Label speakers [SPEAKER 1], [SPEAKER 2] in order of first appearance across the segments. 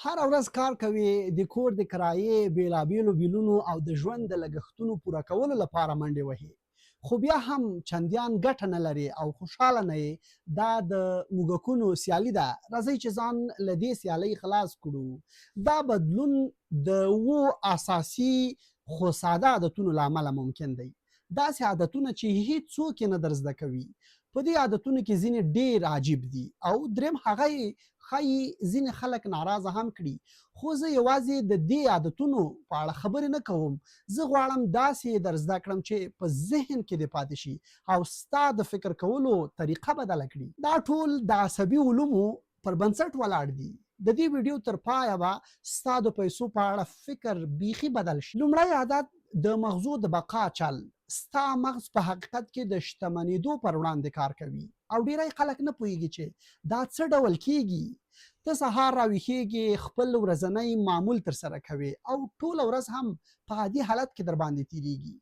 [SPEAKER 1] هر ورځ کار کوي، د کور د کرایې، بیلابیلو بیلونو او د ژوند د لګښتونو پوره کولو لپاره منډې وهي، خو بیا هم چندیان ګټه نه لري او خوشحاله نه یې. دا د موږکونو سیالي ده. راځئ چې ځان له دې سیالۍ خلاص کړو. دا بدلون د اساسي خو ساده عادتونو له امله ممکن دی. داسې عادتونه چې هیڅوک یې نه در زده کوي. په دې عادتونو کې ځینې ډېر عجیب دي او دریم هغه ښایي ځینې خلک ناراضه هم کړي. خو زه یوازې د دې عادتونو په اړه خبرې نه کوم. زه غواړم داسې در زده کړم چې په ذهن کې دې پاتې شي او ستا د فکر کولو طریقه بدله کړي. دا ټول د عصبي علومو پر بنسټ ولاړ دي. د دې ویډیو تر پایه به ستا د پیسو په اړه فکر بیخي بدل شي. لومړی عادت د مغزو د بقا چل. ستا مغز په حقیقت کې د شتمنېدو پر وړاندې کار کوي او ډیری خلک نه پوهیږي چې دا څه ډول کیږي. ته سهار راویښیږي، خپل ورځنی معمول ترسره کوي او ټوله ورځ هم په عادي حالت کې در باندې تیریږي،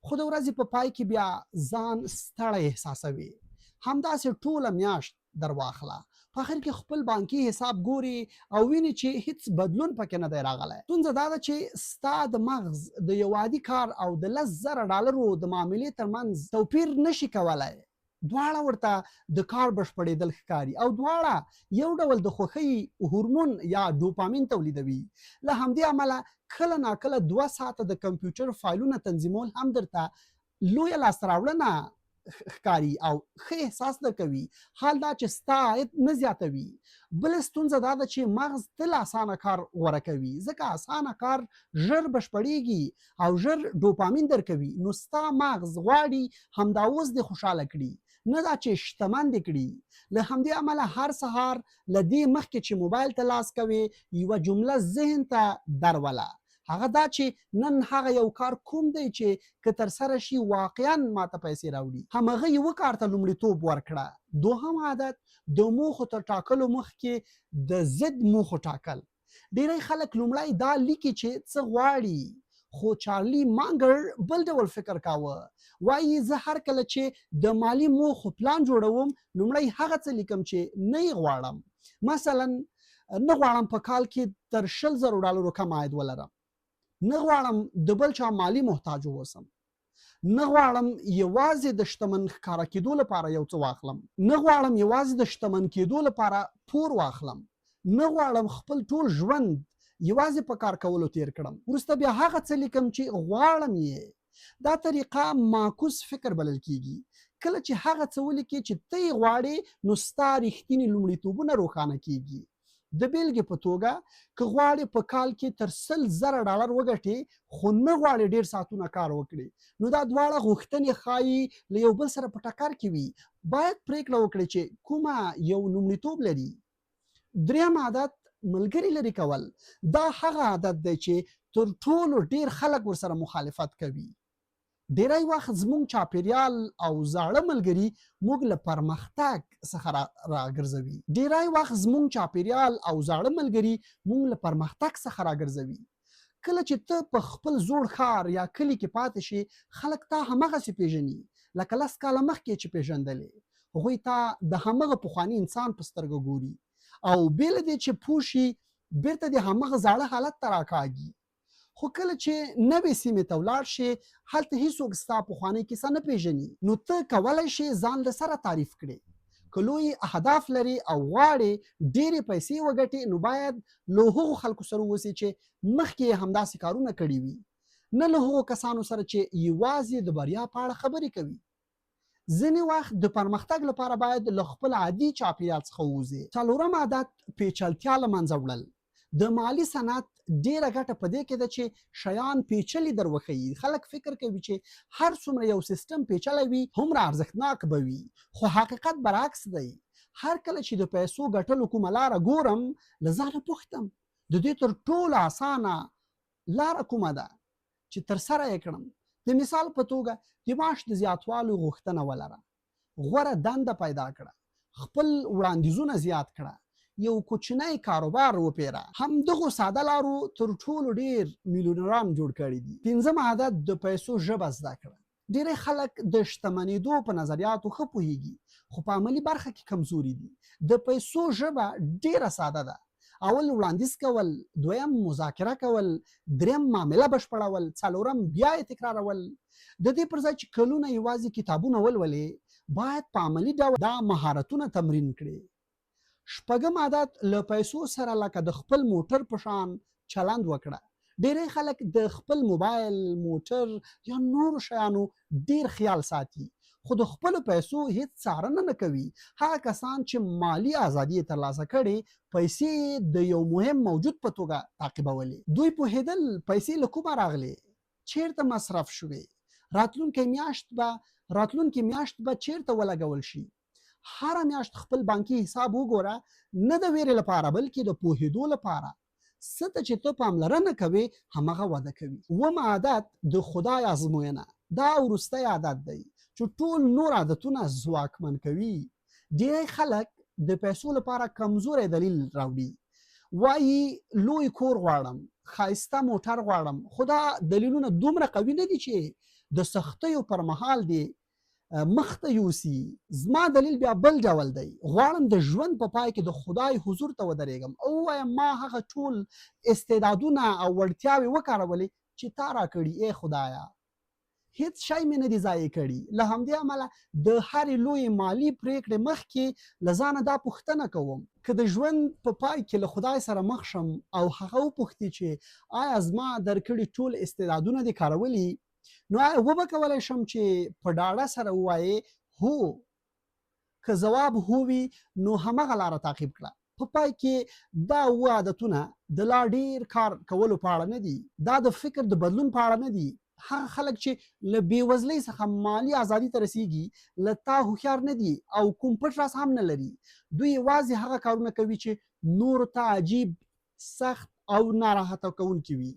[SPEAKER 1] خو د ورځې په پای کې بیا ځان ستړی احساسوي. همداسې ټوله میاشت در واخله، په اخر کې خپل بانکي حساب ګوري او ویني چې هیڅ بدلون پکې نه دی راغلی. ستونزه دا ده چې ستا د مغز د یو عادي کار او د $10,000 د معاملې ترمنځ توپیر نشي کولی. دواړه ورته د کار بشپړېدل ښکاري او دواړه یو ډول د خوښۍ هورمون یا ډوپامین تولیدوي. له همدې امله کله ناکله 2 ساعته د کمپیوټر فایلونه تنظیمول هم درته لویه لاسته راوړنه ښکاري او ښه احساس درکوي. حال دا چې ستا عاید نه زیاتوي. بله ستونزه دا ده چې مغز تل اسانه کار غوره کوي، ځکه اسانه کار ژر بشپړېږي او ژر ډوپامین درکوي. نو ستا مغز غواړي همدا اوس دې خوشحاله کړي، نه دا چې شتمن دې کړي. له همدې امله هر سهار له دې مخکې چې موبایل ته لاس کوي یوه جمله ذهن ته دروله، هغه دا چې نن هغه یو کار کوم دی چې که ترسره شي واقعا ماته پیسې راوړي. همغه یوه کار ته لومړیتوب ورکړه. دوهم عادت د موخو تر ټاکلو مخکې د ضد موخو ټاکل. ډیری خلک لومړی دا لیکي چې څه غواړي، خو چارلی مانګر بل ډول فکر کاوه. وایي زه هر کله چې د مالی موخو پلان جوړوم لومړی هغه څه لیکم چې نه یې غواړم. مثلا نه غواړم په کال کې تر $10,000 کم عاید ولرم، نه غواړم د بل چا مالی محتاج اوسم، نه غواړم یوازې د شتمن ښکاره کېدو لپاره یو څه واخلم، نه غواړم یوازې د شتمن کېدو لپاره پور واخلم، نه غواړم خپل ټول ژوند یوازې په کار کولو تیر کړم. وروسته بیا هغه څه لیکم چې غواړم یې. دا طریقه معکوس فکر بلل کیږي. کله چې هغه څه ولیکې چې ته یې غواړې نو ستا رښتیني لومړیتوبونه روښانه کیږي. د بیلګې په توګه که غواړې په کال کې تر $100,000 وګټې خو نه غواړې ډېر ساعتونه کار وکړې، نو دا دواړه غوښتنې ښایي له یو بل سره په ټکر کې وي. باید پریکړه وکړې چې کومه یو لومړیتوب لري. دریم عادت ملګري لرې کول. دا هغه عادت دی چې تر ټولو ډېر خلک ورسره مخالفت کوي. ډیری وخت زموږ چاپیریال او زاړه ملګري موږ له پرمختګ څخه راګرځوي. ډیری وخت زموږ چاپیریال او زاړه ملګري موږ له پرمختګ څخه راګرځوي. کله چې ته په خپل زوړ ښار یا کلي کې پاتې شي، خلک تا همغسې پیژني لکه 10 کاله مخکې چې پیژندلې. هغوی تا د همغه پخواني انسان په سترګه ګوري او بې له دې چې پوه شي بیرته د همغه زاړه حالت ته راکاږي. خو کله چې نوې سیمې ته ولاړ شي، هلته هیڅوک ستا پخوانۍ کیسه نه پیژني. نو ته کولی شې ځان له سره تعریف کړې. که لوی اهداف لري او غواړې ډېرې پیسې وګټې، نو باید له هغو خلکو سره اوسې چې مخکې یې همداسې کارونه کړي وي، نه له هغو کسانو سره چې یوازې د بریا په اړه خبرې کوي. ځینې وخت د پرمختګ لپاره باید له خپل عادي چاپیریال څخه ووځې. څلورم عادت پیچلتیا له منځه وړل. د مالی صنعت ډیره ګټه په دې کې ده چې شیان پیچلي در وښیي. خلک فکر کوي چې هر څومره یو سیستم پیچلی وي هومره ارزښتناک به وي، خو حقیقت برعکس دی. هر کله چې د پیسو ګټلو کومه لاره ګورم له ځانه پوښتم د دې تر ټولو اسانه لاره کومه ده چې ترسره یې کړم. د مثال په توګه د معاش د زیاتوالي غوښتنه ولره، غوره دنده پیدا کړه، خپل وړاندیزونه زیات کړه، یو کوچنی کاروبار وپیره. همدغو ساده لارو تر ټولو ډیر میلیونران جوړ کړي دي. پنځم عادت د پیسو ژبه زده کړه. ډیری خلک د شتمنېدو په نظریاتو ښه پوهیږي خو په عملي برخه کې کمزوري دي. د پیسو ژبه ډیره ساده ده اول وړاندیز کول، دویم مذاکره کول، دریم معامله بشپړول، څلورم بیا یې تکرارول. د دې پر ځای چې کلونه یوازې کتابونه ولولې، باید په عملي ډول دا مهارتونه تمرین کړي. شپږم عادت، له پیسو سره لکه د خپل موټر په شان چلند وکړه. ډېری خلک د خپل موبایل، موټر یا نورو شیانو ډېر خیال ساتي، خو د خپلو پیسو هیڅ څارنه نه کوي. هغه کسان چې مالی ازادي یې ترلاسه کړې، پیسې د یو مهم موجود په توګه تعقیبولې. دوی پوهېدل پیسې له کومه راغلې، چیرته مصرف شوې، راتلونکې میاشت به چیرته ولګول شي. هر میاشت خپل بانکي حساب وګوره، نه د ویرې لپاره بلکې د پوهېدو لپاره. څه ته چې ته پاملرنه کوې همغه وده کوي. اووم عادت، د خدای ازموینه. دا وروستی عادت دی چې ټول نور عادتونه ځواکمن کوي. ډېری خلک د پیسو لپاره کمزوری دلیل راوړي، وایي لوی کور غواړم، ښایسته موټر غواړم، خو دا دلیلونه دومره قوي نه دي چې د سختیو پر مهال دی مخته یوسي. زما دلیل بیا بل ډول دی. غواړم د ژوند په پای کې د خدای حضور ته ودرېږم او ووایم ما هغه ټول استعدادونه او وړتیاوې وکارولې چې تا راکړي ای خدایه، هیڅ شی مې نه دي ضایع کړي. له همدې امله د هرې لویې مالي پریکړې مخکې له ځانه دا پوښتنه کوم، که د ژوند په پای کې له خدای سره مخ شم او هغه وپوښتي چې آیا زما درکړي ټول استعدادونه دې کارولي، نو آیا وبه کولی شم چې په ډاډه سره ووایې هو؟ که ځواب هو وي نو همغه لاره تعقیب کړه. په پای کې دا اووه عادتونه د لا ډېر کار کولو په اړه نه دي، دا د فکر د بدلون په اړه نه دي. هغه خلک چې له بېوزلۍ څخه مالي ازادي ته رسیږي له تا هوښیار نه دي او کوم پټ راز هم نه لري. دوی یوازې هغه کارونه کوي چې نورو ته عجیب، سخت او ناراحته کوونکي وي.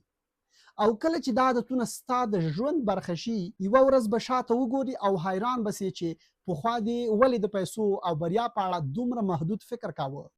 [SPEAKER 1] او کله چې دا عادتونه ستا د ژوند برخه شي، یوه ورځ به شاته وګوري او حیران به سې چې پخوا دې ولې د پیسو او بریا په اړه دومره محدود فکر کاوه.